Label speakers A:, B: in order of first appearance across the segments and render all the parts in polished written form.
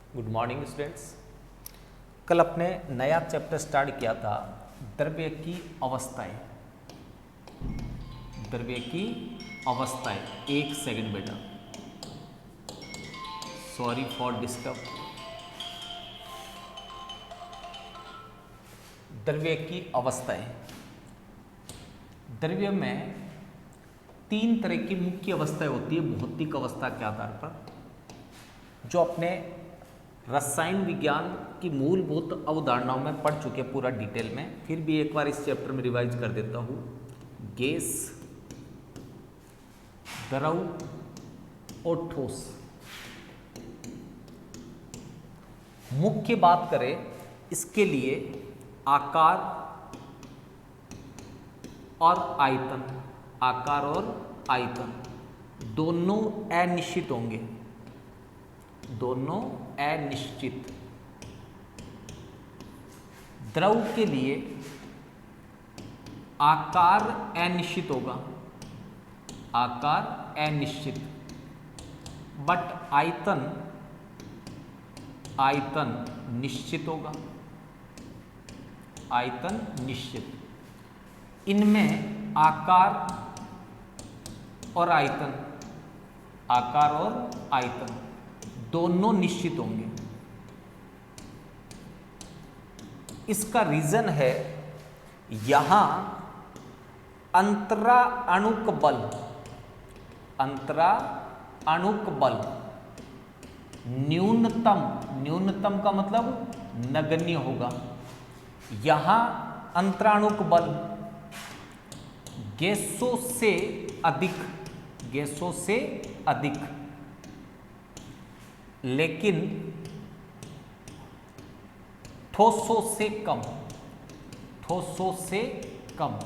A: Good morning students. कल अपने नया चैप्टर स्टार्ट किया था द्रव्य की अवस्थाएं। द्रव्य की अवस्थाएं, एक सेकंड बेटा, सॉरी फॉर डिस्टर्ब। द्रव्य की अवस्थाएं। द्रव्य में तीन तरह की मुख्य अवस्थाएं होती है भौतिक अवस्था के आधार पर, जो अपने रसायन विज्ञान की मूलभूत अवधारणाओं में पढ़ चुके पूरा डिटेल में। फिर भी एक बार इस चैप्टर में रिवाइज कर देता हूँ। गैस, द्रव और ठोस। मुख्य बात करें इसके लिए आकार और आयतन, आकार और आयतन दोनों अनिश्चित होंगे, दोनों अनिश्चित। द्रव के लिए आकार अनिश्चित होगा, आकार अनिश्चित, बट आयतन, आयतन निश्चित होगा, आयतन निश्चित। इनमें आकार और आयतन, आकार और आयतन दोनों निश्चित होंगे। इसका रीजन है यहां अंतरा अणुक बल, अंतरा अणुक बल न्यूनतम, न्यूनतम का मतलब नगण्य होगा। यहां अंतराणुक बल गैसों से अधिक, गैसों से अधिक, लेकिन ठोसों से कम, ठोसों से कम।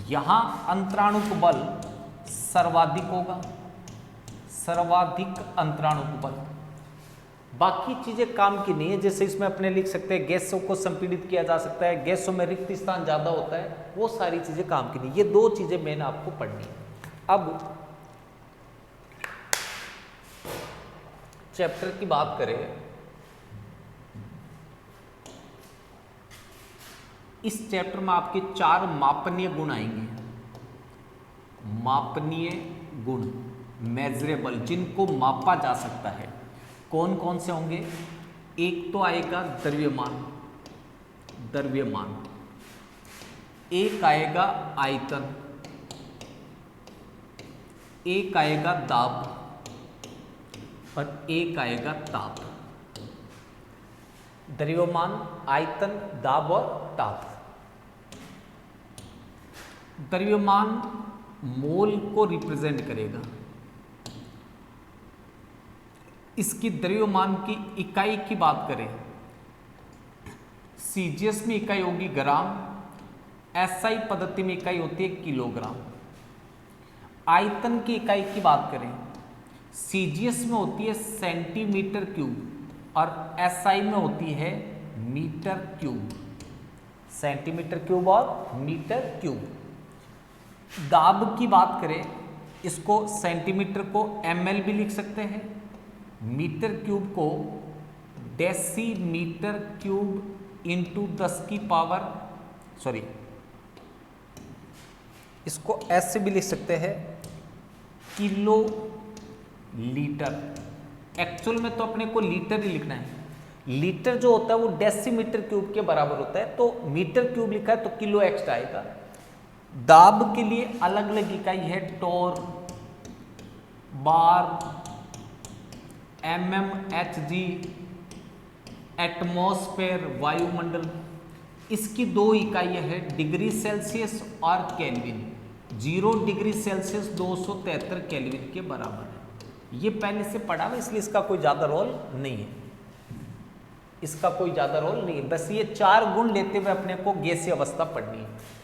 A: यहां अंतराणुक बल सर्वाधिक होगा, सर्वाधिक अंतराणुक बल। बाकी चीजें काम की नहीं है, जैसे इसमें अपने लिख सकते हैं गैसों को संपीड़ित किया जा सकता है, गैसों में रिक्त स्थान ज्यादा होता है, वो सारी चीजें काम की नहीं। ये दो चीजें मेन आपको पढ़नी है। अब चैप्टर की बात करें, इस चैप्टर में आपके 4 मापनीय गुण आएंगे। मापनीय गुण, मेजरेबल, जिनको मापा जा सकता है। कौन कौन से होंगे? एक तो आएगा द्रव्यमान, द्रव्यमान। एक आएगा आयतन, एक आएगा दाब और एक आएगा ताप। द्रव्यमान, आयतन, दाब और ताप। द्रव्यमान मोल को रिप्रेजेंट करेगा। इसकी द्रव्यमान की इकाई की बात करें, सीजीएस में इकाई होगी ग्राम, एसआई पद्धति में इकाई होती है किलोग्राम। आयतन की इकाई की बात करें, सीजीएस में होती है सेंटीमीटर क्यूब और एसआई में होती है मीटर क्यूब, सेंटीमीटर क्यूब और मीटर क्यूब। दाब की बात करें, इसको सेंटीमीटर को एमएल भी लिख सकते हैं, मीटर क्यूब को डेसीमीटर क्यूब इंटू 10 की पावर, सॉरी, इसको ऐसे भी लिख सकते हैं किलो लीटर। एक्चुअल में तो अपने को लीटर ही लिखना है। लीटर जो होता है वो डेसीमीटर क्यूब के बराबर होता है, तो मीटर क्यूब लिखा है तो किलो एक्स्ट्रा आएगा। दाब के लिए अलग अलग इकाई है, टोर, बार, mmHg, एटमॉस्फेयर, वायुमंडल। इसकी 2 इकाइयां हैं, डिग्री सेल्सियस और केल्विन। 0 डिग्री सेल्सियस 273 केल्विन के बराबर है। ये पहले से पढ़ा हुआ, इसलिए इसका कोई ज्यादा रोल नहीं है, इसका कोई ज्यादा रोल नहीं है। बस ये 4 गुण लेते हुए अपने को गैसीय अवस्था पढ़नी है।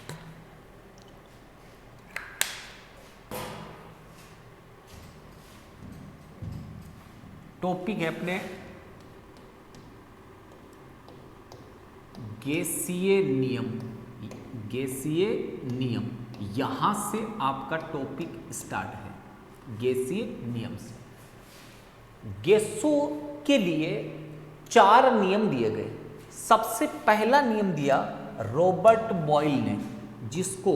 A: टॉपिक है अपने गैसीय नियम, गैसीय नियम। यहां से आपका टॉपिक स्टार्ट है, गैसीय नियम से। गैसों के लिए 4 नियम दिए गए। सबसे पहला नियम दिया रॉबर्ट बॉयल ने, जिसको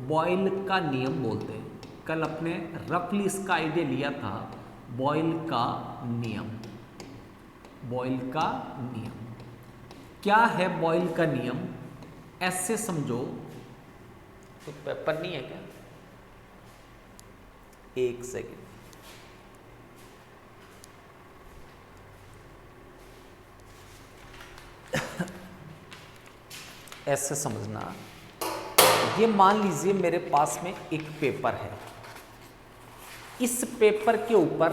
A: बॉयल का नियम बोलते हैं। कल अपने रफली इसका आइडिया लिया था, बॉयल का नियम। बॉयल का नियम क्या है? बॉयल का नियम ऐसे समझो, तो पेपर नहीं है क्या? एक सेकेंड। ऐसे समझना, ये मान लीजिए मेरे पास में एक पेपर है। इस पेपर के ऊपर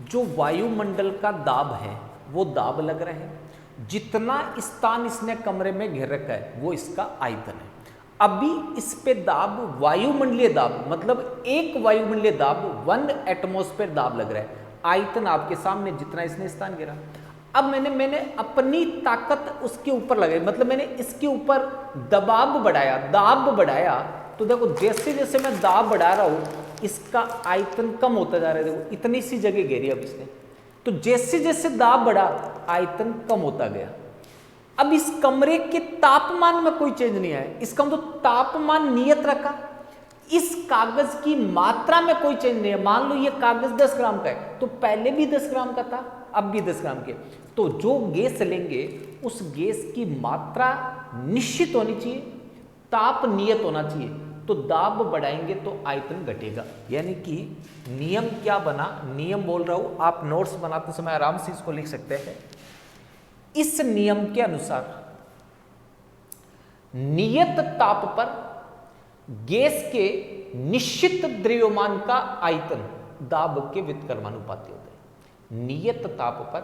A: जो वायुमंडल का दाब है वो दाब लग रहा है। जितना स्थान इसने कमरे में घेर रखा है वो इसका आयतन है। अभी इस पे दाब, वायुमंडलीय दाब मतलब एक वायुमंडलीय दाब 1 एटमॉस्फेयर दाब लग रहा है। आयतन आपके सामने, जितना इसने स्थान घेरा। अब मैंने अपनी ताकत उसके ऊपर लगाई, मतलब मैंने इसके ऊपर दबाव बढ़ाया, दाब बढ़ाया। तो देखो जैसे जैसे मैं दाब बढ़ा रहा हूं इसका आयतन कम होता जा रहा है। देखो इतनी सी जगह घेरी अब इसने, तो जैसे जैसे दाब बढ़ा आयतन कम होता गया। अब इस कमरे के तापमान में कोई चेंज नहीं आया, इसका मतलब तापमान नियत रखा। इस कागज की मात्रा में कोई चेंज नहीं है। मान लो ये कागज 10 ग्राम का है, तो पहले भी 10 ग्राम का था, अब भी 10 ग्राम के। तो जो गैस लेंगे उस गैस की मात्रा निश्चित होनी चाहिए, ताप नियत होना चाहिए। तो दाब बढ़ाएंगे तो आयतन घटेगा। यानी कि नियम क्या बना, नियम बोल रहा हूं, आप नोट्स बनाते समय आराम से इसको लिख सकते हैं। इस नियम के अनुसार नियत ताप पर गैस के निश्चित द्रव्यमान का आयतन दाब के व्युत्क्रमानुपाती होता है। नियत ताप पर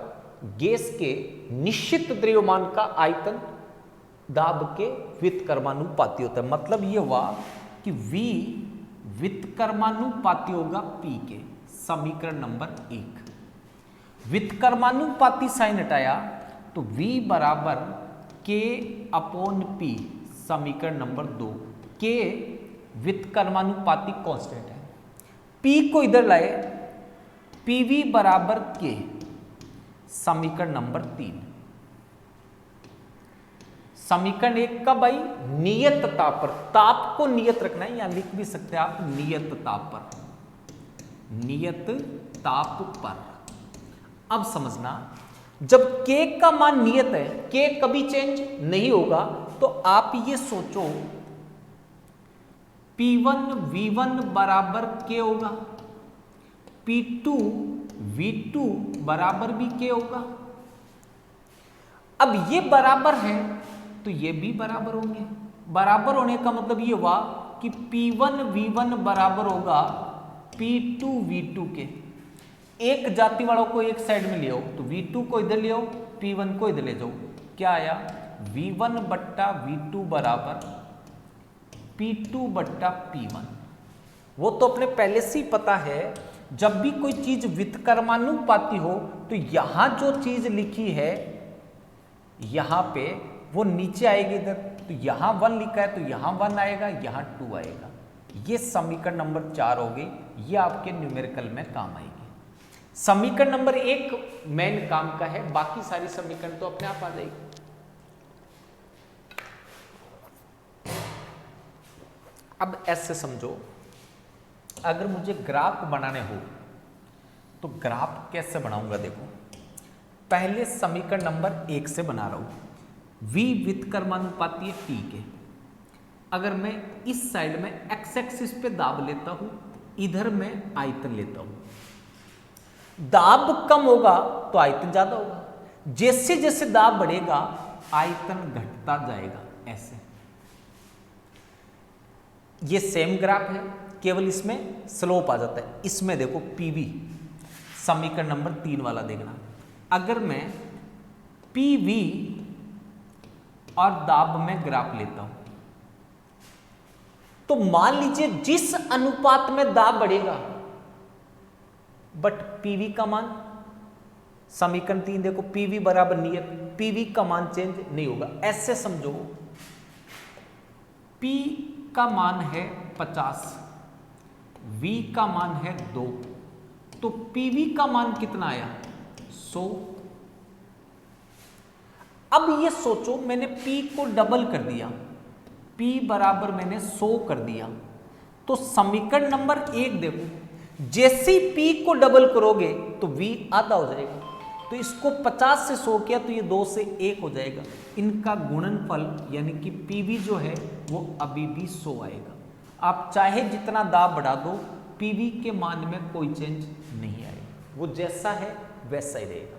A: गैस के निश्चित द्रव्यमान का आयतन दाब के व्युत्क्रमानुपाती होता है। मतलब ये हुआ कि V व्युत्क्रमानुपाती होगा P के। समीकरण नंबर 1 व्युत्क्रमानुपाती साइन हटाया तो V बराबर K/P। समीकरण नंबर 2 K व्युत्क्रमानुपाती कांस्टेंट है। P को इधर लाए, PV बराबर K। समीकरण नंबर 3। समीकरण 1 कब आई? नियत ताप पर। ताप को नियत रखना है, यहां लिख भी सकते हैं आप नियत ताप पर। नियत ताप पर। अब समझना, जब K का मान नियत है, K कभी चेंज नहीं होगा, तो आप ये सोचो P1 V1 बराबर K होगा, P2 V2 बराबर भी K होगा। अब ये बराबर है तो ये भी बराबर होंगे। बराबर होने का मतलब ये हुआ कि P1 V1 बराबर होगा P2 V2 के। एक जाति वालों को एक साइड में ले आओ, तो V2 को इधर ले आओ, P1 को इधर ले जाओ। क्या आया? V1 बट्टा V2 बराबर P2 बट्टा P1। वो तो अपने पहले से ही पता है, जब भी कोई चीज व्युत्क्रमानुपाती हो तो यहां जो चीज लिखी है यहां पे वो नीचे आएगी इधर। तो यहां 1 लिखा है तो यहां 1 आएगा, यहां 2 आएगा। ये समीकरण नंबर 4 हो गई, ये आपके न्यूमेरिकल में काम आएगी। समीकरण नंबर 1 मेन काम का है, बाकी सारी समीकरण तो अपने आप आ जाएगी। अब ऐसे समझो, अगर मुझे ग्राफ बनाने हो तो ग्राफ कैसे बनाऊंगा? देखो, पहले समीकरण नंबर 1 से बना रहा हूं। V व्युत्क्रमानुपाती है P के। अगर मैं इस साइड में x एक्सिस पे दाब लेता हूं, इधर मैं आयतन लेता हूं। दाब कम होगा तो आयतन ज्यादा होगा, जैसे जैसे दाब बढ़ेगा आयतन घटता जाएगा। ऐसे ये सेम ग्राफ है, केवल इसमें स्लोप आ जाता है। इसमें देखो PV, समीकरण नंबर 3 वाला देखना। अगर मैं PV और दाब में ग्राफ लेता हूं तो मान लीजिए जिस अनुपात में दाब बढ़ेगा, बट PV का मान, समीकरण 3 देखो, PV बराबर नियत, PV का मान चेंज नहीं होगा। ऐसे समझो, P का मान है 50, V का मान है 2, तो पीवी का मान कितना आया 100। अब ये सोचो मैंने P को डबल कर दिया, P बराबर मैंने 100 कर दिया, तो समीकरण नंबर 1 देखो, जैसे ही P को डबल करोगे तो V आधा हो जाएगा, तो इसको 50 से 100 किया तो ये 2 से 1 हो जाएगा। इनका गुणनफल यानी कि PV जो है वो अभी भी 100 आएगा। आप चाहे जितना दाब बढ़ा दो, PV के मान में कोई चेंज नहीं आएगा, वो जैसा है वैसा ही रहेगा।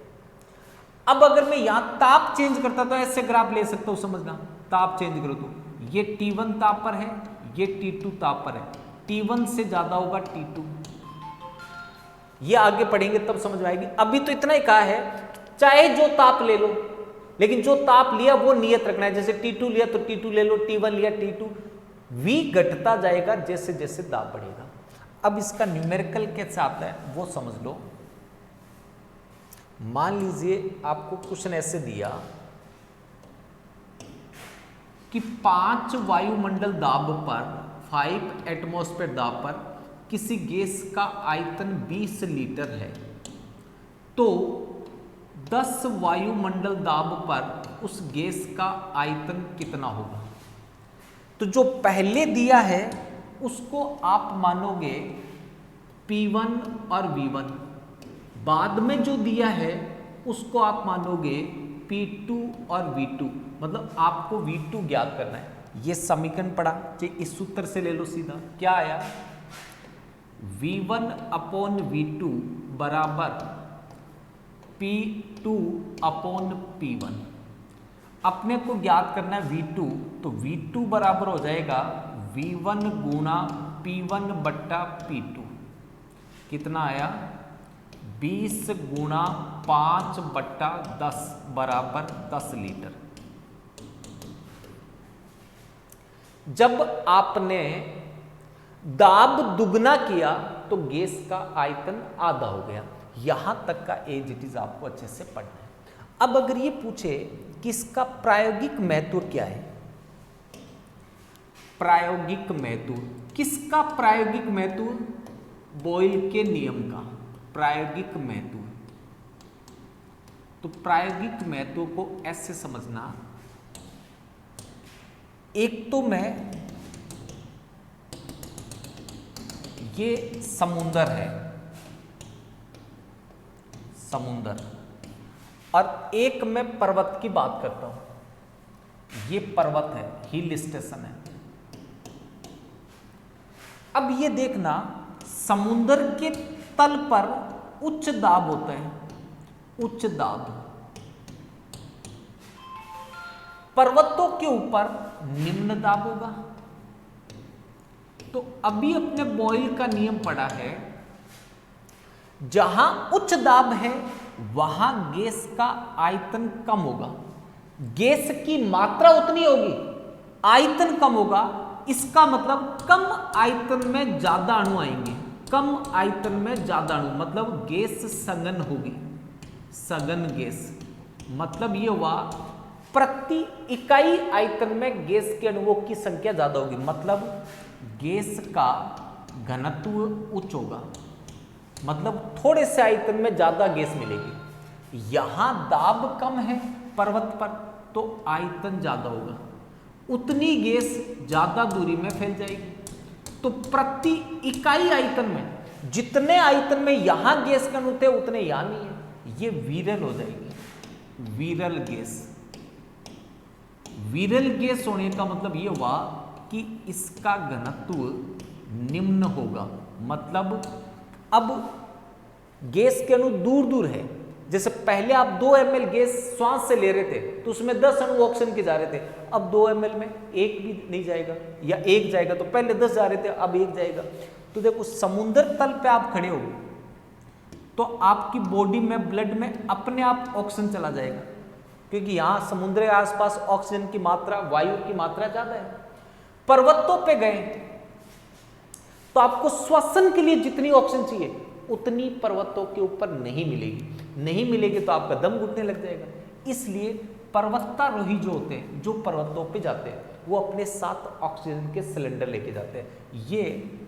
A: अब अगर मैं यहां ताप चेंज करता तो ऐसे ग्राफ ले सकता हूं, समझना, ताप चेंज करो तो ये T1 ताप पर है, ये T2 ताप पर है, T1 से ज्यादा होगा T2, ये आगे पढ़ेंगे तब समझ में आएगी। अभी तो इतना ही कहा है चाहे जो ताप ले लो, लेकिन जो ताप लिया वो नियत रखना है। जैसे T2 लिया तो T2 ले लो, T1 लिया T2, V घटता जाएगा जैसे जैसे दाब बढ़ेगा। अब इसका न्यूमेरिकल कैसे आता है वो समझ लो। मान लीजिए आपको क्वेश्चन ऐसे दिया कि 5 वायुमंडल दाब पर, 5 एटमॉस्फेयर दाब पर किसी गैस का आयतन 20 लीटर है, तो 10 वायुमंडल दाब पर उस गैस का आयतन कितना होगा। तो जो पहले दिया है उसको आप मानोगे P1 और V1, बाद में जो दिया है उसको आप मानोगे P2 और V2, मतलब आपको V2 ज्ञात करना है। ये समीकरण पढ़ा, चाहे इस सूत्र से ले लो सीधा, क्या आया V1 अपॉन V2 बराबर P2 अपॉन P1। अपने को ज्ञात करना है V2, तो V2 बराबर हो जाएगा V1 गुणा P1 बट्टा P2। कितना आया 20 गुणा 5 बट्टा 10 बराबर 10 लीटर। जब आपने दाब दुगना किया तो गैस का आयतन आधा हो गया। यहां तक का एज इट इज आपको अच्छे से पढ़ना है। अब अगर ये पूछे कि इसका प्रायोगिक महत्व क्या है, प्रायोगिक महत्व, किसका प्रायोगिक महत्व, बॉयल के नियम का प्रायोगिक महत्व। तो प्रायोगिक महत्व को ऐसे समझना, एक तो मैं ये समुंदर है, समुंदर, और एक मैं पर्वत की बात करता हूं, ये पर्वत है, हिल स्टेशन है। अब ये देखना समुंदर के तल पर उच्च दाब होता है, उच्च दाब, पर्वतों के ऊपर निम्न दाब होगा। तो अभी अपने बॉयल का नियम पढ़ा है, जहां उच्च दाब है वहां गैस का आयतन कम होगा, गैस की मात्रा उतनी होगी, आयतन कम होगा। इसका मतलब कम आयतन में ज्यादा अणु आएंगे, कम आयतन में ज्यादा अणु, मतलब गैस सघन होगी, सघन गैस। मतलब ये हुआ प्रति इकाई आयतन में गैस के अणुओं की संख्या ज्यादा होगी, मतलब गैस का घनत्व उच्च होगा, मतलब थोड़े से आयतन में ज्यादा गैस मिलेगी। यहां दाब कम है पर्वत पर तो आयतन ज्यादा होगा, उतनी गैस ज्यादा दूरी में फैल जाएगी। तो प्रति इकाई आयतन में, जितने आयतन में यहां गैस के अणु थे उतने यहां नहीं है, ये विरल हो जाएगी, विरल गैस। विरल गैस होने का मतलब ये हुआ कि इसका घनत्व निम्न होगा, मतलब अब गैस के अणु दूर दूर है। जैसे पहले आप 2 ml गैस श्वास से ले रहे थे तो उसमें 10 अणु ऑक्सीजन के जा रहे थे, अब 2 ml में एक भी नहीं जाएगा, या एक जाएगा, तो पहले 10 जा रहे थे अब एक जाएगा। तो देखो समुद्र तल पे आप खड़े हो तो आपकी बॉडी में, ब्लड में अपने आप ऑक्सीजन चला जाएगा, क्योंकि यहां समुद्र के आसपास ऑक्सीजन की मात्रा, वायु की मात्रा ज्यादा है। पर्वतों पे गए तो आपको श्वसन के लिए जितनी ऑक्सीजन चाहिए उतनी पर्वतों के ऊपर नहीं मिलेगी, नहीं मिलेगी तो आपका दम घुटने लग जाएगा। इसलिए पर्वतारोही जो होते हैं, जो पर्वतों पे जाते हैं, वो अपने साथ ऑक्सीजन के सिलेंडर लेके जाते हैं। ये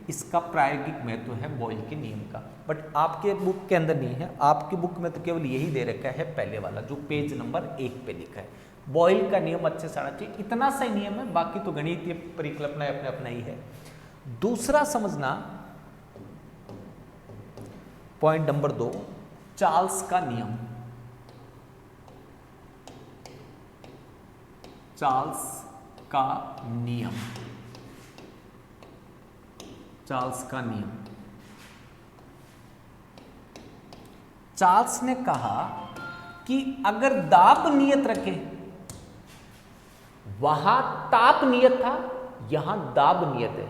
A: इसका प्रायोगिक महत्व है बॉयल के नियम का। बट आपके बुक के अंदर नहीं है, आपकी बुक में तो केवल यही दे रखा है पहले वाला, जो पेज नंबर 1 पे लिखा है। बॉयल का नियम अच्छे से आना चाहिए, इतना सा ही नियम है, बाकी तो गणितीय परिकल्पना अपने अपना ही है। दूसरा समझना पॉइंट नंबर 2, चार्ल्स का नियम। चार्ल्स का नियम, चार्ल्स का नियम। चार्ल्स ने कहा कि अगर दाब नियत रखे, वहां ताप नियत था, यहां दाब नियत है,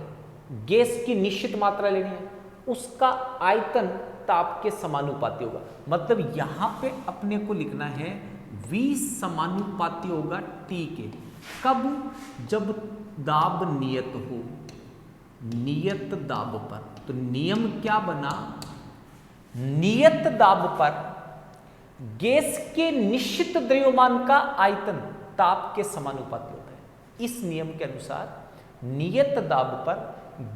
A: गैस की निश्चित मात्रा लेनी है, उसका आयतन ताप के समानुपाती होगा। मतलब यहां पे अपने को लिखना है V समानुपाती होगा T के। कब? जब दाब नियत हो, नियत दाब पर। तो नियम क्या बना? नियत दाब पर गैस के निश्चित द्रव्यमान का आयतन ताप के समानुपाती होता है। इस नियम के अनुसार नियत दाब पर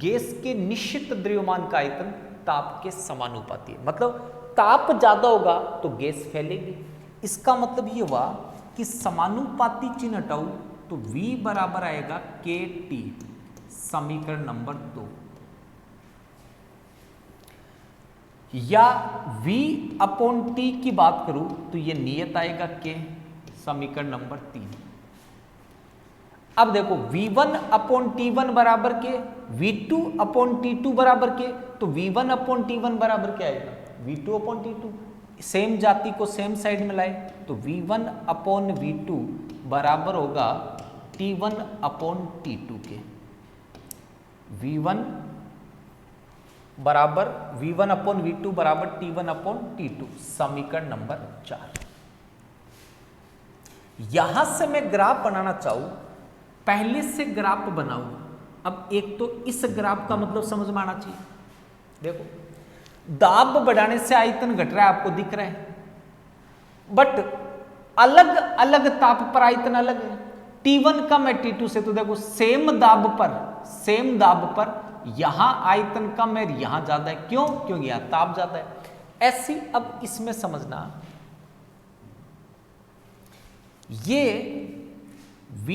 A: गैस के निश्चित द्रव्यमान का आयतन ताप के समानुपाती है। मतलब ताप ज्यादा होगा तो गैस फैलेगी। इसका मतलब ये हुआ कि समानुपाती चिन्ह हटाओ तो V बराबर आएगा KT, समीकरण नंबर 2। या V अपॉन T की बात करूं तो ये नियत आएगा K, समीकरण नंबर 3। अब देखो V1 अपॉन T1 बराबर के, V2 अपॉन T2 बराबर के, तो V1 अपॉन T1 बराबर क्या आएगा? V2 upon T2। सेम जाति को सेम साइड में लाए तो V1 अपॉन V2 बराबर होगा T1 अपॉन T2 के। V1 बराबर V1 अपॉन V2 बराबर T1 अपॉन T2, समीकरण नंबर 4। यहां से मैं ग्राफ बनाना चाहूं, पहले से ग्राफ बनाऊं। अब एक तो इस ग्राफ का मतलब समझ में आना चाहिए। देखो दाब बढ़ाने से आयतन घट रहा है, आपको दिख रहा है, बट अलग अलग ताप पर आयतन अलग है। T1 कम है T2 से, तो देखो सेम दाब पर यहां आयतन कम है, यहां ज्यादा है। क्यों? क्योंकि यहां ताप ज्यादा है। ऐसी अब इसमें समझना, ये V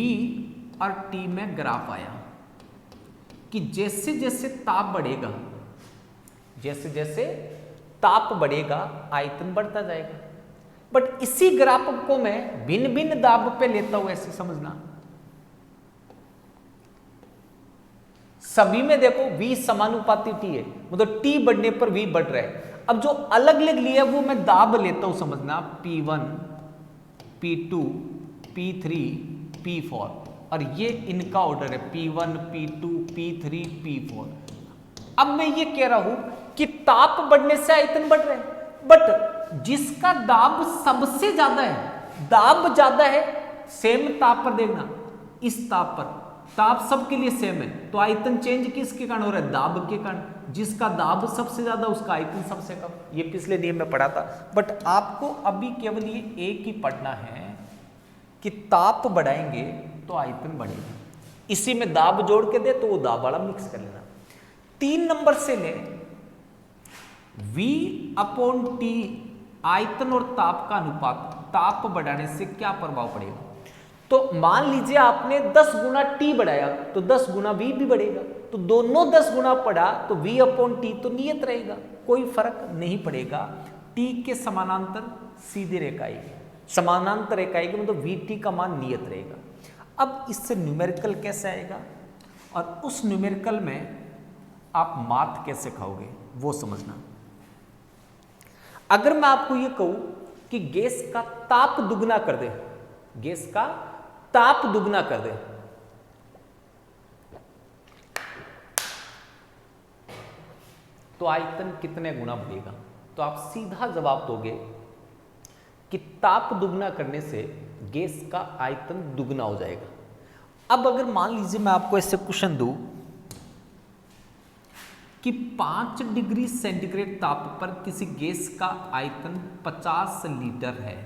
A: और T में ग्राफ आया कि जैसे जैसे ताप बढ़ेगा, जैसे जैसे ताप बढ़ेगा आयतन बढ़ता जाएगा। बट इसी ग्राफ को मैं भिन्न भिन्न दाब पे लेता हूं, ऐसे समझना। सभी में देखो V समानुपाती T है, मतलब T बढ़ने पर V बढ़ रहा है। अब जो अलग अलग लिया वो मैं दाब लेता हूं, समझना। P1, P2, P3, P4, और ये इनका ऑर्डर है P1, P2, P3, P4। अब मैं ये कह रहा हूं कि ताप बढ़ने से आयतन बढ़ रहा है, बट जिसका दाब सबसे ज्यादा है, दाब ज्यादा है, सेम ताप पर देखना, इस ताप पर ताप सबके लिए सेम है, तो आयतन चेंज किसके कारण हो रहा है? दाब के कारण। जिसका दाब सबसे ज्यादा उसका आयतन सबसे कम। ये पिछले नियम में पढ़ा था, बट आपको अभी केवल ये एक ही पढ़ना है कि ताप बढ़ाएंगे तो आयतन बढ़ेगा। इसी में दाब जोड़ के दे तो वो दाब वाला मिक्स कर लेना। 3 नंबर से ले V अपॉन T, आयतन और ताप का अनुपात, ताप बढ़ाने से क्या प्रभाव पड़ेगा? तो मान लीजिए आपने 10 गुना T बढ़ाया तो 10 गुना V भी बढ़ेगा, तो दोनों 10 गुना पड़ा तो V अपॉन T तो नियत रहेगा, कोई फर्क नहीं पड़ेगा। T के समानांतर सीधी रेखा आएगी, समानांतर रेखा आएगी, मतलब VT का मान नियत रहेगा। अब इससे न्यूमेरिकल कैसे आएगा और उस न्यूमेरिकल में आप मात कैसे खाओगे वो समझना। अगर मैं आपको ये कहूं कि गैस का ताप दुगना कर दे, गैस का ताप दुगना कर दे, तो आयतन कितने गुना बढ़ेगा? तो आप सीधा जवाब दोगे कि ताप दुगना करने से गैस का आयतन दुगना हो जाएगा। अब अगर मान लीजिए मैं आपको ऐसे क्वेश्चन दूं कि 5 डिग्री सेंटीग्रेड ताप पर किसी गैस का आयतन 50 लीटर है,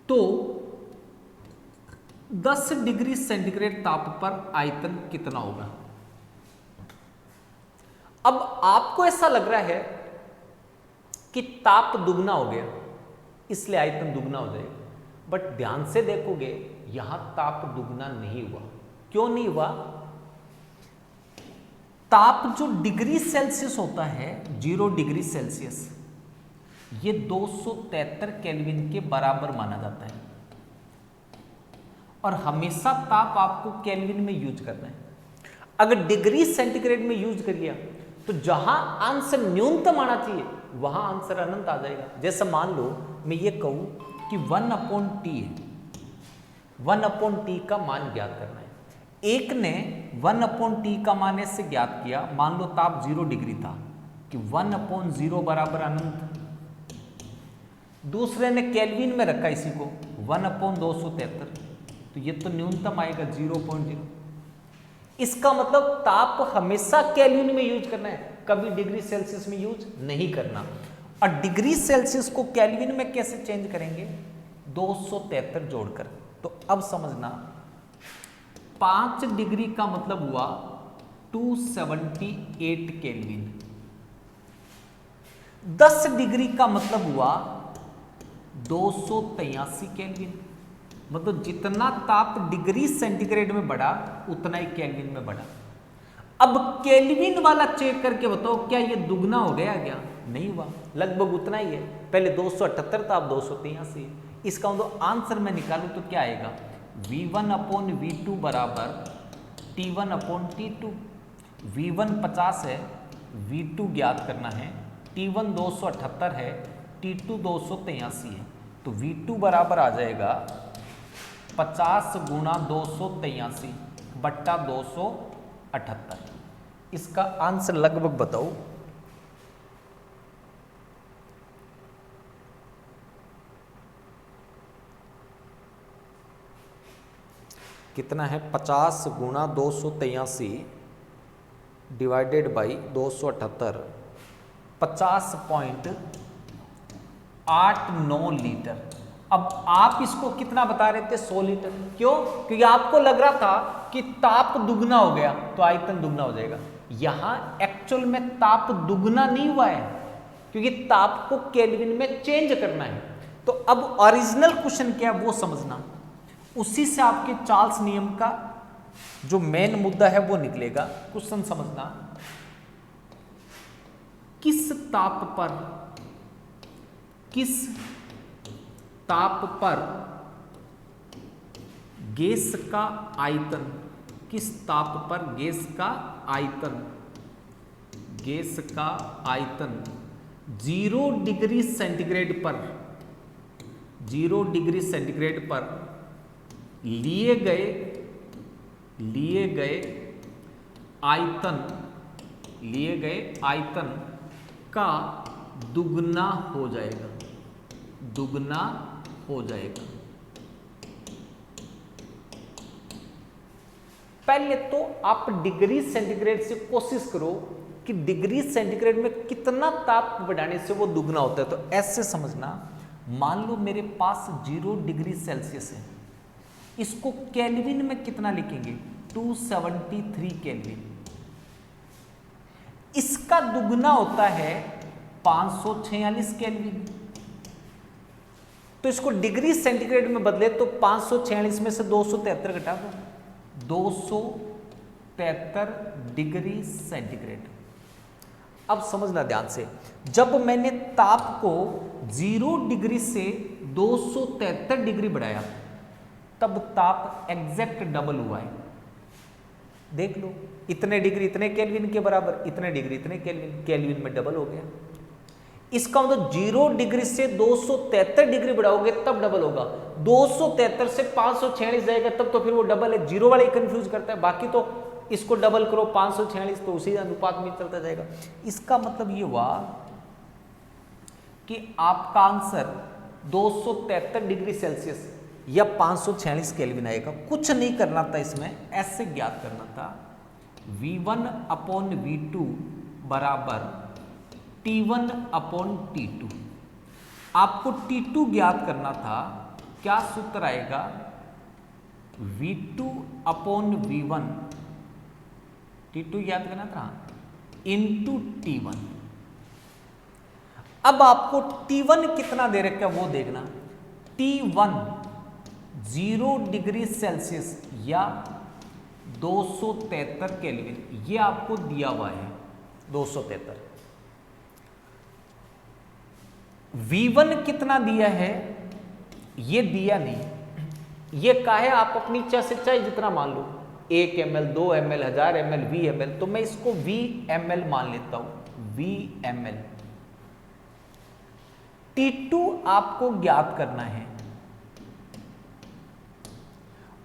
A: तो 10 डिग्री सेंटीग्रेड ताप पर आयतन कितना होगा। अब आपको ऐसा लग रहा है कि ताप दुगना हो गया इसलिए आयतन दुगना हो जाएगा, बट ध्यान से देखोगे यहां ताप दुगना नहीं हुआ। क्यों नहीं हुआ? ताप जो डिग्री सेल्सियस होता है 0 डिग्री सेल्सियस, ये 273 केल्विन के बराबर माना जाता है और हमेशा ताप आपको केल्विन में यूज करना है। अगर डिग्री सेंटीग्रेड में यूज कर लिया तो जहां आंसर न्यूनतम आना चाहिए वहां आंसर अनंत आ जाएगा। जैसे मान लो मैं ये कहूं कि 1/T है, 1/T का मान ज्ञात करना है। एक ने 1/T का मान ऐसे ज्ञात किया, मान लो ताप 0 डिग्री था कि 1/0 बराबर अनंत। दूसरे ने केल्विन में रखा इसी को 1/273, तो ये तो न्यूनतम आएगा 0.0। इसका मतलब ताप हमेशा केल्विन में यूज करना है, कभी डिग्री सेल्सियस में यूज नहीं करना। और डिग्री सेल्सियस को केल्विन में कैसे चेंज करेंगे? 273 जोड़कर। तो अब समझना 5 डिग्री का मतलब हुआ 278 केल्विन, 10 डिग्री का मतलब हुआ 283 केल्विन। मतलब जितना ताप डिग्री सेंटीग्रेड में बढ़ा उतना ही केल्विन में बढ़ा। अब केल्विन वाला चेक करके बताओ क्या ये दुगना हो गया क्या? नहीं हुआ, लगभग उतना ही है। पहले 278 था, अब 283। इसका मतलब आंसर मैं निकालूं तो क्या आएगा? V1/V2 बराबर T1/T2। V1 50 है, V2 ज्ञात करना है, T1 278 है, T2 283 है। तो V2 बराबर आ जाएगा 50 गुणा 283 बट्टा 278। इसका आंसर लगभग बताओ। कितना है? 50 गुणा 283 डिवाइडेड बाई 278, 50.89 लीटर। अब आप इसको कितना बता रहे थे? 100 लीटर। क्यों? क्योंकि आपको लग रहा था कि ताप दुगना हो गया तो आयतन दुगना हो जाएगा। यहां एक्चुअल में ताप दुगना नहीं हुआ है क्योंकि ताप को केल्विन में चेंज करना है। तो अब ओरिजिनल क्वेश्चन क्या है वो समझना, उसी से आपके चार्ल्स नियम का जो मेन मुद्दा है वो निकलेगा। क्वेश्चन समझना, किस ताप पर गैस का आयतन, किस ताप पर गैस का आयतन 0 डिग्री सेंटीग्रेड पर लिए गए आयतन का दुगना हो जाएगा। पहले तो आप डिग्री सेंटीग्रेड से कोशिश करो कि डिग्री सेंटीग्रेड में कितना ताप बढ़ाने से वो दुगना होता है। तो ऐसे समझना, मान लो मेरे पास 0 डिग्री सेल्सियस है, इसको केल्विन में कितना लिखेंगे? 273 केल्विन। इसका दुगना होता है 546 केल्विन। तो इसको डिग्री सेंटीग्रेड में बदले तो 546 में से 273 घटा दो, 273 डिग्री सेंटीग्रेड। अब समझना ध्यान से, जब मैंने ताप को 0 डिग्री से 273 डिग्री बढ़ाया तब ताप एग्जैक्ट डबल हुआ है। देख लो, इतने डिग्री इतने केल्विन के बराबर, इतने डिग्री इतने केल्विन में डबल हो गया। इसका मतलब 0 डिग्री से 273 डिग्री बढ़ाओगे तब डबल होगा, 273 से 546 जाएगा तब तो फिर वो डबल है। जीरो वाला ही कंफ्यूज करता है, बाकी तो इसको डबल करो 546 तो उसी अनुपात में चलता जाएगा। इसका मतलब ये हुआ कि आपका आंसर 273 डिग्री सेल्सियस या 546 केल्विन आएगा। कुछ नहीं करना था इसमें, ऐसे ज्ञात करना था V1/V2 बराबर T1/T2। आपको T2 ज्ञात करना था। क्या सूत्र आएगा? V2 अपॉन V1, T2 याद करना था, इंटू T1। अब आपको T1 कितना दे रखा है वो देखना। T1 0 डिग्री सेल्सियस या 273 केल्विन, ये आपको दिया हुआ है 273। V1 कितना दिया है ये दिया नहीं, ये कहा है आप अपनी इच्छा से चाहे जितना मान लो, 1 ml 2 ml 1000 ml 20 ml, तो मैं इसको VmL मान लेता हूं, VmL। T2 आपको ज्ञात करना है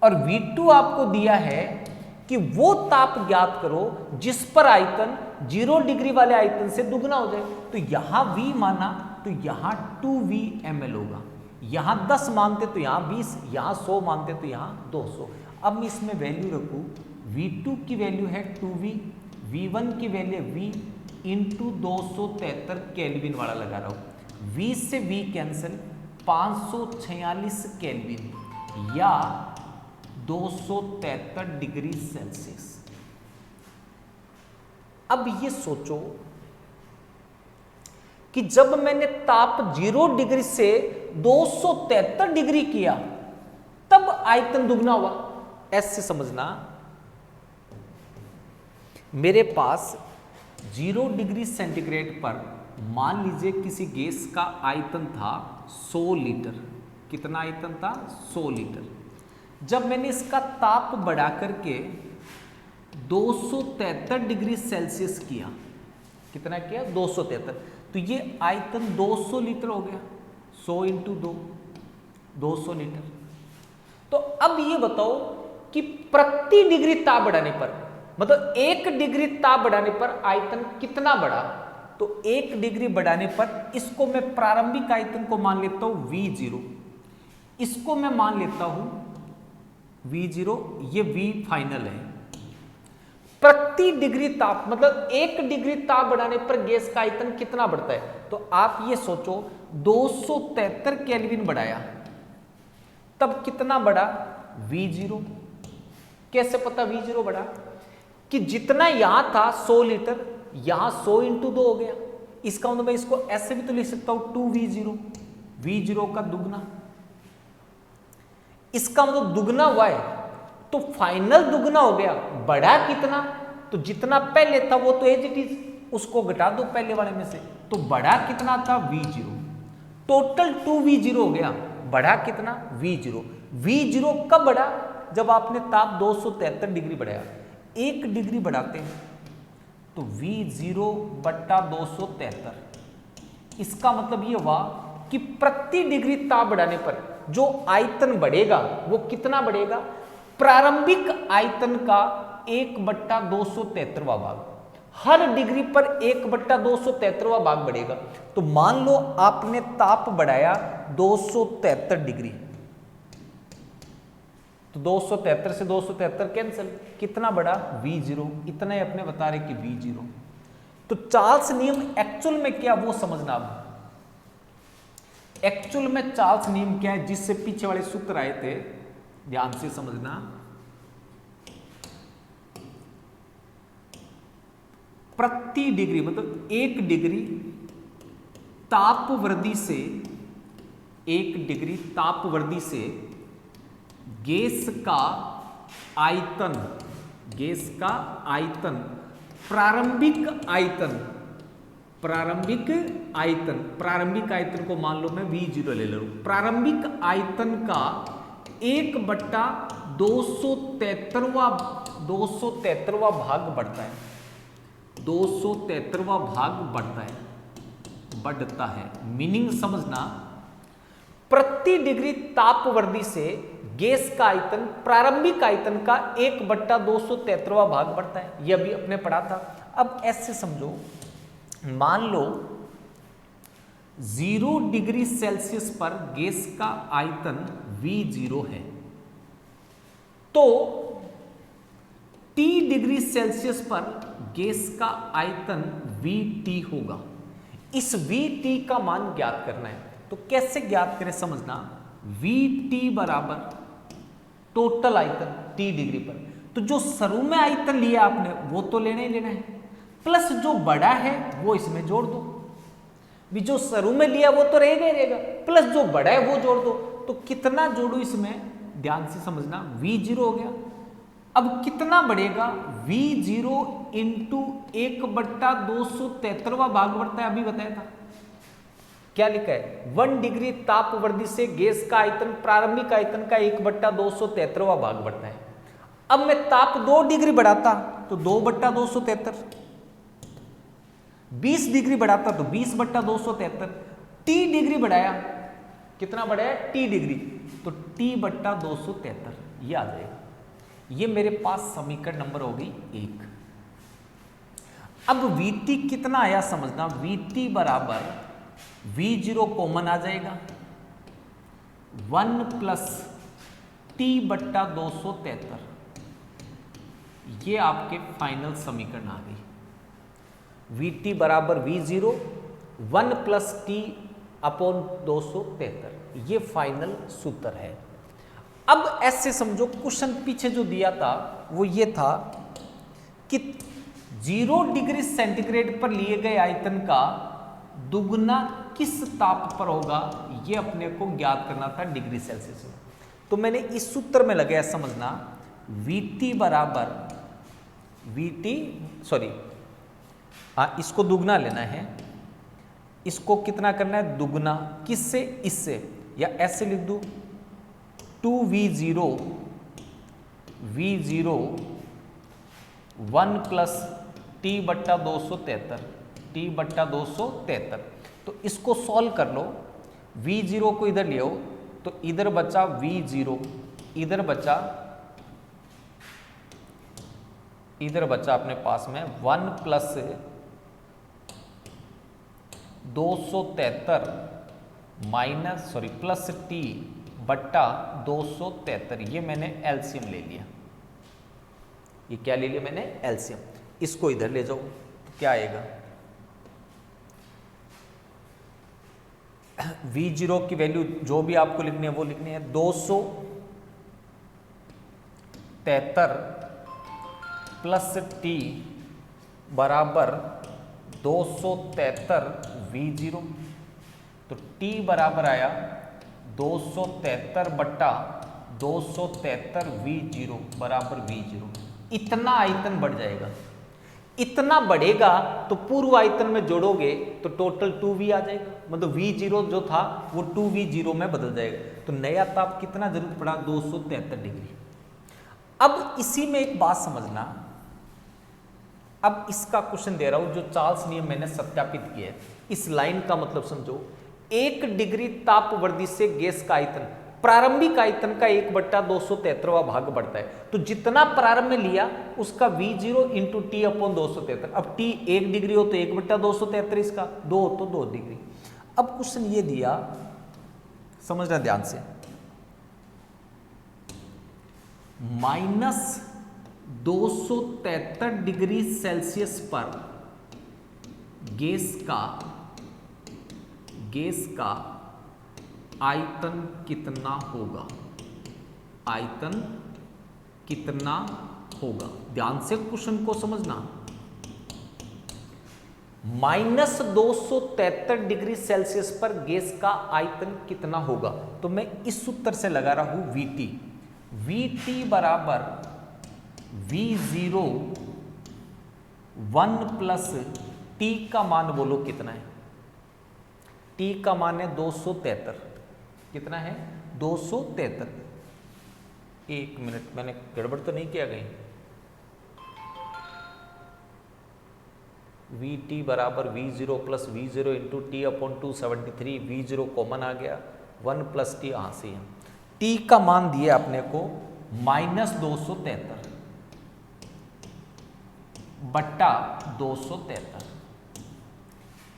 A: और V2 आपको दिया है कि वो ताप ज्ञात करो जिस पर आयतन 0 डिग्री वाले आयतन से दुगना हो जाए। तो यहां V माना तो यहां 2VmL होगा, यहां 10 मानते तो यहां 20, यहां 100 मानते तो यहां 200। अब मैं इसमें वैल्यू रखूं, V2 की वैल्यू है 2V, V1 की वैल्यू V इंटू 273 केल्विन वाला लगा रहा हूं। V से V कैंसिल, 546 केल्विन या 273 डिग्री सेल्सियस। अब ये सोचो कि जब मैंने ताप 0 डिग्री से 273 डिग्री किया तब आयतन दुगना हुआ। ऐसे समझना, मेरे पास 0 डिग्री सेंटीग्रेड पर मान लीजिए किसी गैस का आयतन था 100 लीटर। कितना आयतन था? 100 लीटर। जब मैंने इसका ताप बढ़ा करके 273 डिग्री सेल्सियस किया, कितना किया? 273, तो ये आयतन 200 लीटर हो गया। 100 इंटू 2, 200 लीटर। तो अब ये बताओ कि प्रति डिग्री ताप बढ़ाने पर, मतलब 1 डिग्री ताप बढ़ाने पर आयतन कितना बढ़ा? तो 1 डिग्री बढ़ाने पर इसको मैं प्रारंभिक आयतन को मान लेता हूं V0, इसको मैं मान लेता हूं V0, ये V फाइनल है। प्रति डिग्री ताप मतलब 1 डिग्री ताप बढ़ाने पर गैस का आयतन कितना बढ़ता है? तो आप ये सोचो 273 केल्विन बढ़ाया तब कितना बढ़ा? V0। कैसे पता V0 बढ़ा? कि जितना यहां था 100 लीटर, यहां 100 इंटू 2 हो गया। इसका मतलब मैं इसको ऐसे भी तो लिख सकता हूं 2V0, V0 का दुगना। इसका मतलब दुगना हुआ है तो फाइनल दुगना हो गया। बढ़ा कितना? तो जितना पहले था वो तो एज इट इज, उसको घटा दो पहले वाले में से। तो बढ़ा कितना था? V0। टोटल 2V0 हो गया। बढ़ा कितना? V0। V0 कब बढ़ा? जब आपने ताप 273 डिग्री बढ़ाया। 1 डिग्री बढ़ाते हैं तो V0 बट्टा 273। इसका मतलब ये हुआ कि प्रति डिग्री ताप बढ़ाने पर जो आयतन बढ़ेगा वो कितना बढ़ेगा? प्रारंभिक आयतन का 1/273वां भाग। हर डिग्री पर 1/273वां भाग बढ़ेगा। तो मान लो आपने ताप बढ़ाया 273 डिग्री, तो 273 से 273 कैंसिल, कितना बढ़ा? V0। इतना ही अपने बता रहे कि V0। तो चार्ल्स नियम एक्चुअल में क्या वो समझना। अब एक्चुअल में चार्ल्स नियम क्या है जिससे पीछे वाले सूत्र आए थे, ध्यान से समझना। प्रति डिग्री मतलब 1 डिग्री ताप वृद्धि से, 1 डिग्री ताप वृद्धि से गैस का आयतन, गैस का आयतन, प्रारंभिक आयतन, प्रारंभिक आयतन, प्रारंभिक आयतन को मान लो मैं V0 ले लूं। प्रारंभिक आयतन का 1/273वां भाग बढ़ता है। 273वां भाग बढ़ता है। मीनिंग समझना, प्रति डिग्री ताप वृद्धि से गैस का आयतन प्रारंभिक आयतन का 1/273वां भाग बढ़ता है। यह भी अपने पढ़ा था। अब ऐसे समझो, मान लो 0 डिग्री सेल्सियस पर गैस का आयतन V0 है, तो T डिग्री सेल्सियस पर गैस का आयतन VT होगा। इस VT का मान ज्ञात करना है। तो कैसे ज्ञात करें समझना। VT बराबर टोटल आयतन T डिग्री पर। तो जो शुरू में आयतन लिया आपने वो तो लेना ही लेना है, प्लस जो बड़ा है वो इसमें जोड़ दो। भी जो शुरू में लिया वो तो रहेगा ही रहेगा, प्लस जो बड़ा है वो जोड़ दो। तो कितना जोड़ू इसमें, ध्यान से समझना, V0 हो गया। अब कितना बढ़ेगा, V0 इंटू 1/273 भाग बढ़ता है, अभी बताया था। क्या लिखा है, 1 डिग्री ताप वृद्धि से गैस का आयतन प्रारंभिक आयतन का 1/273 भाग बढ़ता है। अब मैं ताप 2 डिग्री बढ़ाता तो 2/273, 20 डिग्री बढ़ाता तो 20/273, T डिग्री बढ़ाया, कितना बढ़ाया, T डिग्री, तो T/273 ये आ जाएगा। ये मेरे पास समीकरण नंबर होगी 1। अब VT कितना आया समझना, VT बराबर V0 कॉमन आ जाएगा, 1 प्लस T/273, ये आपके फाइनल समीकरण आ गई। VT बराबर V0, 1 प्लस T/273, ये फाइनल सूत्र है। अब ऐसे समझो, क्वेश्चन पीछे जो दिया था वो ये था कि 0 डिग्री सेंटीग्रेड पर लिए गए आयतन का दुगना किस ताप पर होगा, ये अपने को ज्ञात करना था डिग्री सेल्सियस में। तो मैंने इस सूत्र में लगाया, समझना, VT बराबर इसको दुगना लेना है, इसको कितना करना है, दुगना, किससे, इससे, या ऐसे लिख दूं 2V0 1 प्लस T/273, तो इसको सॉल्व कर लो। V0 को इधर ले आओ तो इधर बचा V0, इधर बचा अपने पास में 1 प्लस 273 प्लस T/273, ये मैंने एलसीएम ले लिया। ये क्या ले लिया मैंने, एलसीएम। इसको इधर ले जाओ तो क्या आएगा, V0 की वैल्यू जो भी आपको लिखनी है वो लिखनी है, 273 प्लस T बराबर 273 V0, तो T बराबर आया 273/273 V0 बराबर V0। इतना आयतन बढ़ जाएगा, इतना बढ़ेगा तो पूर्व आयतन में जोड़ोगे तो टोटल 2V आ जाएगा, मतलब V0 जो था वो 2V0 में बदल जाएगा। तो नया ताप कितना जरूरत पड़ा, 273 डिग्री। अब इसी में एक बात समझना, अब इसका क्वेश्चन दे रहा हूं, जो चार्ल्स नियम मैंने सत्यापित किया है, इस लाइन का मतलब समझो, 1 डिग्री ताप वृद्धि से गैस का आयतन प्रारंभिक आयतन का 1/273 भाग बढ़ता है। तो जितना प्रारंभ में लिया उसका V0 इंटू T/273। अब T 1 डिग्री हो तो 1/273, इसका 2 हो तो 2 डिग्री। अब क्वेश्चन ये दिया, समझना ध्यान से, -273 डिग्री सेल्सियस पर गैस का आयतन कितना होगा, आयतन कितना होगा, ध्यान से क्वेश्चन को समझना। -273 डिग्री सेल्सियस पर गैस का आयतन कितना होगा, तो मैं इस सूत्र से लगा रहा हूं VT बराबर V0 1 प्लस T का मान बोलो कितना है, T का मान है 273, कितना है 273। एक मिनट, मैंने गड़बड़ तो नहीं किया कहीं, VT बराबर V0 plus V0 into T/273, V0 common आ गया, 1 प्लस T यहाँ से है, T का मान दिया अपने को -273/273।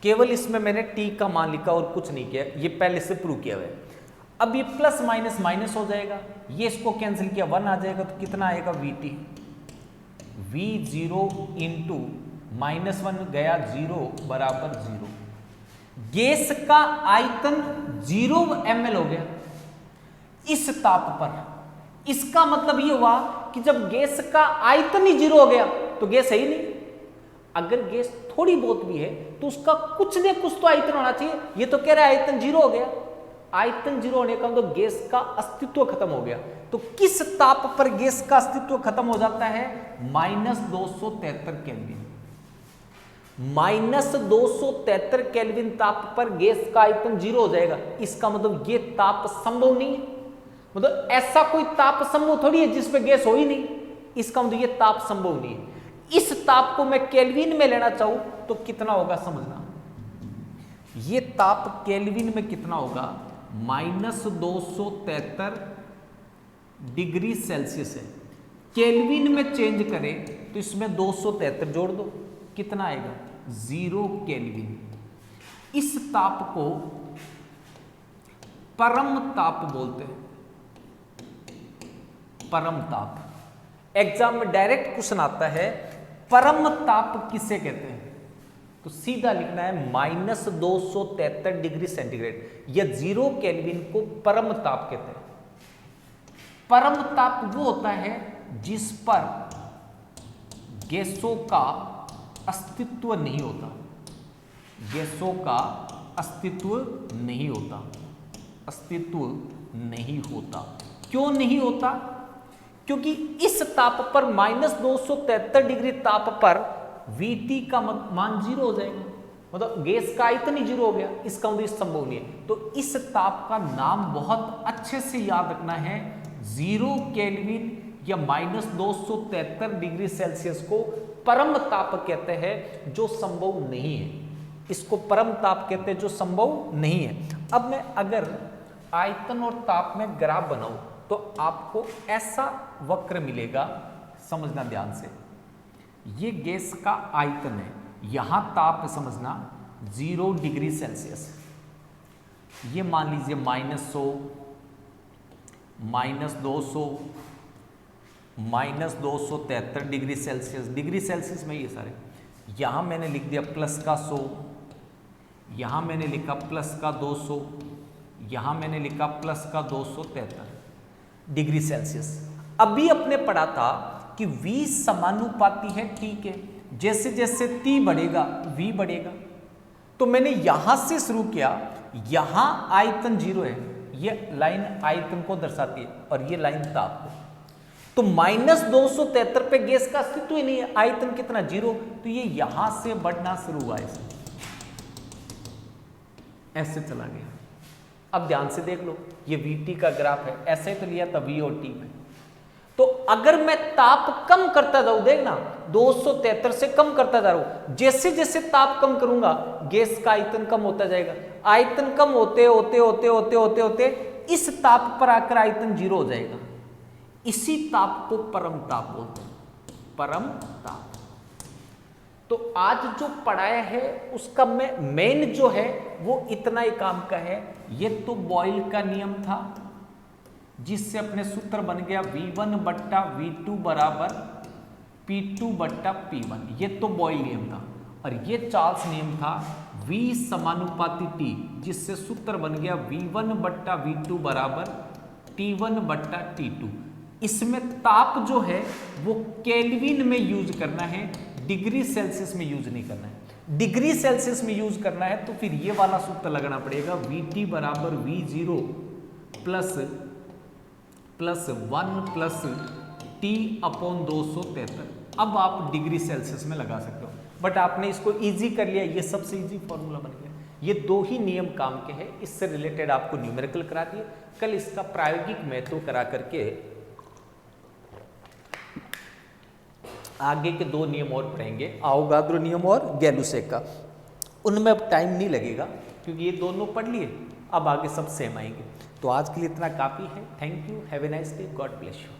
A: केवल इसमें मैंने T का मान लिखा और कुछ नहीं किया, ये पहले से प्रूव किया हुआ है। अब ये प्लस माइनस माइनस हो जाएगा, ये इसको कैंसिल किया, 1 आ जाएगा, तो कितना आएगा VT, V0 इंटू -1 गया 0 बराबर 0। गैस का आयतन 0 ml हो गया। इस ताप पर इसका मतलब ये हुआ कि जब गैस का आयतन ही जीरो हो गया तो गैस है ही नहीं। अगर गैस थोड़ी बहुत भी है तो उसका कुछ न कुछ तो आयतन होना चाहिए। ये तो कह रहा है आयतन जीरो हो गया। आयतन जीरो होने का मतलब गैस का अस्तित्व खत्म हो गया। तो किस ताप पर गैस का अस्तित्व खत्म हो जाता है? -273 केल्विन। -273 केल्विन ताप पर गैस का आयतन जीरो हो जाएगा। इसका मतलब ये ताप संभव नहीं है। मतलब ऐसा कोई ताप संभव थोड़ी है जिसपे गैस हो ही नहीं। इसका मतलब ये ताप संभव नहीं है। इस ताप को मैं केल्विन में लेना चाहूं तो कितना होगा समझना। ये ताप केल्विन में कितना होगा? -273 डिग्री सेल्सियस है। केल्विन में चेंज करें तो इसमें 273 जोड़ दो, कितना आएगा? 0 केल्विन। इस ताप को परम ताप बोलते हैं। परम ताप। एग्जाम में डायरेक्ट क्वेश्चन आता है परम ताप किसे कहते हैं? तो सीधा लिखना है -273 डिग्री सेंटीग्रेड या 0 केल्विन को परम ताप कहते हैं। परम ताप वो होता है जिस पर गैसों का अस्तित्व नहीं होता। गैसों का अस्तित्व नहीं होता। अस्तित्व नहीं होता। क्यों नहीं होता? क्योंकि इस ताप पर -273 डिग्री ताप पर Vt का मान जीरो हो जाएगा। मतलब गैस का आयतन ही जीरो हो गया। इसका मतलब संभव नहीं है। तो इस ताप का नाम बहुत अच्छे से याद रखना है। 0 केल्विन या -273 डिग्री सेल्सियस को परम ताप कहते हैं जो संभव नहीं है। इसको परम ताप कहते हैं जो संभव नहीं है। अब मैं अगर आयतन और ताप में ग्राफ बनाऊं तो आपको ऐसा वक्र मिलेगा, समझना ध्यान से। ये गैस का आयतन है, यहां ताप है, समझना 0 डिग्री सेल्सियस। ये मान लीजिए -100, -200, -273 डिग्री सेल्सियस। डिग्री सेल्सियस में ये सारे, यहां मैंने लिख दिया प्लस का 100, यहां मैंने लिखा प्लस का 200, यहां मैंने लिखा प्लस का 273 डिग्री सेल्सियस। अभी अपने पढ़ा था कि V समानुपाती है T के। जैसे जैसे T बढ़ेगा V बढ़ेगा। तो मैंने यहां से शुरू किया, यहां आयतन 0 है, ये लाइन आयतन को दर्शाती है और ये लाइन ताप को। तो -273 पे गैस का अस्तित्व ही नहीं है, आयतन कितना 0। तो ये यहां से बढ़ना शुरू हुआ, ऐसे चला गया। अब ध्यान से देख लो, ये Vt का ग्राफ है, ऐसे तो लिया था V और T में। तो अगर मैं ताप कम करता जाऊं, देखना 273 से कम करता जा रहा हूं, जैसे जैसे ताप कम करूंगा गैस का आयतन कम होता जाएगा। आयतन कम होते होते होते होते होते होते इस ताप पर आकर आयतन 0 हो जाएगा। इसी ताप को परम ताप बोलते हैं। परम ताप। तो आज जो पढ़ाया है उसका मेन जो है वो इतना ही काम का है। ये तो बॉयल का नियम था जिससे अपने सूत्र बन गया V1/V2 बराबर P2/P1। ये तो बॉयल नियम था। और ये चार्ल्स नियम था V समानुपाती T, जिससे सूत्र बन गया V1/V2 बराबर T1/T2। इसमें ताप जो है वो केल्विन में यूज करना है, डिग्री सेल्सियस में यूज नहीं करना है। डिग्री सेल्सियस में यूज करना है तो फिर ये वाला सूत्र लगाना पड़ेगा, VT बराबर V0 प्लस 1 प्लस T/273। अब आप डिग्री सेल्सियस में लगा सकते हो, बट आपने इसको इजी कर लिया, ये सबसे इजी फॉर्मूला बन गया। ये 2 ही नियम काम के हैं, इससे रिलेटेड आपको न्यूमेरिकल करा दिए। कल इसका प्रायोगिक महत्व करा करके आगे के 2 नियम और पढ़ेंगे, आओगाद्रो नियम और गैलुसेक का। उनमें अब टाइम नहीं लगेगा क्योंकि ये दोनों पढ़ लिए, अब आगे सब सेम आएंगे। तो आज के लिए इतना काफ़ी है। Thank you, have a nice day, God bless you.